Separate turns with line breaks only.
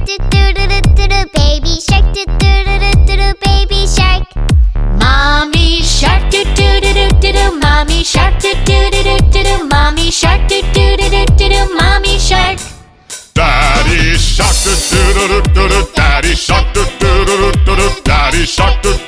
do do do do do do. Baby shark do do do do do do. Baby shark. Mommy shark do do do do do do. Mommy shark do do do do do do. Mommy shark do do do do do do. Mommy shark.
Daddy shark do do do do do. Daddy shark do do do do do. Daddy shark do